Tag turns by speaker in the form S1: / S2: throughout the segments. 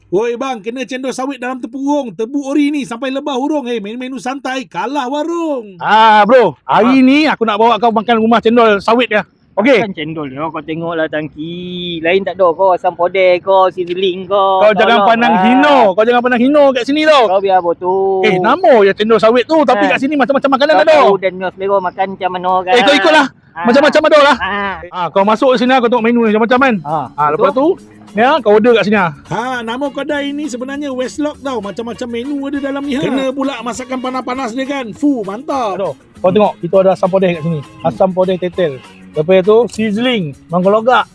S1: Woi bang, kena cendol sawit dalam tepurung. Tebu ori ni sampai lebah hurung. Menu-menu santai kalah warung.
S2: Bro, hari ni aku nak bawa kau makan rumah cendol sawit dia. Okey.
S3: Kan cendol dia, kau tengoklah tangki. Lain tak ada kau, asam podeh kau, sizzling kau.
S2: Kau jangan pandang hino. Kau jangan pandang hino kat sini tau.
S3: Kau biar betul.
S2: Nama je cendol sawit tu, tapi kat sini macam-macam makanan
S3: kau
S2: ada.
S3: tahu dan Nyos Lero makan macam mana kan?
S2: Kau ikutlah. Macam-macam ada lah. Kau masuk sini kau tengok menu ni macam-macam kan. Lepas tu kau order kat sini.
S1: Nama kedai ni sebenarnya Westlock tau. Macam-macam menu ada dalam ni. Kena pula masakan panas-panas dia kan. Mantap.
S2: Aduh, kau tengok, kita ada asam podeh kat sini. Asam podeh tetel. Lepas tu sizzling, mangkok logak.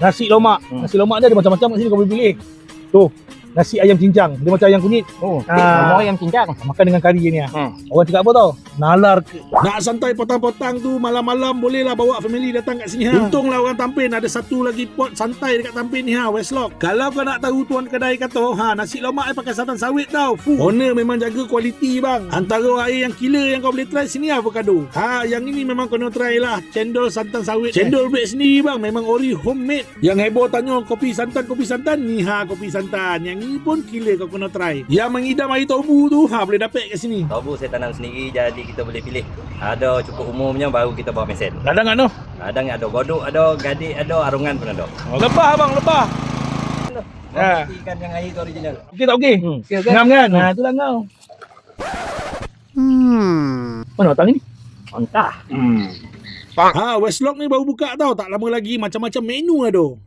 S2: Nasi lomak. Nasi lomak dia ada macam-macam kat sini, kau boleh pilih. Tu, nasi ayam cincang. Dia macam ayam kunyit.
S3: Nama ayam cincang.
S2: Makan dengan kari ni. Orang cakap apa tau? Nalar ke?
S1: Nak santai potang-potang tu malam-malam bolehlah bawa family datang kat sini. Untunglah orang Tampin ada satu lagi pot santai dekat Tampin ni Westlock. Kalau kau nak tahu tuan kedai kata nasi lomak pakai santan sawit tau. Owner memang jaga kualiti bang. Antara air yang killer yang kau boleh try sini avocado. Yang ini memang kena try lah. Cendol santan sawit. Cendol buat sendiri bang. Memang ori homemade. Yang heboh tanya kopi santan ni kopi santan. Yang ni pun killer kau kena try. Yang mengidam air tobu tu boleh dapat kat sini.
S4: Tobu saya tanam sendiri, jadi kita boleh pilih. Ada cukup umumnya baru kita bawa mesin.
S2: Ladang kat tu?
S4: Ladang ada godok, ada gadik, ada arungan pun ada.
S2: Lebah bang, lebah.
S4: Ikan yang air tu original.
S2: Okey tak okey? Ngam kan? Itulah kau. Mana datang ni?
S3: Entah.
S1: Westlock ni baru buka tau. Tak lama lagi macam-macam menu ada.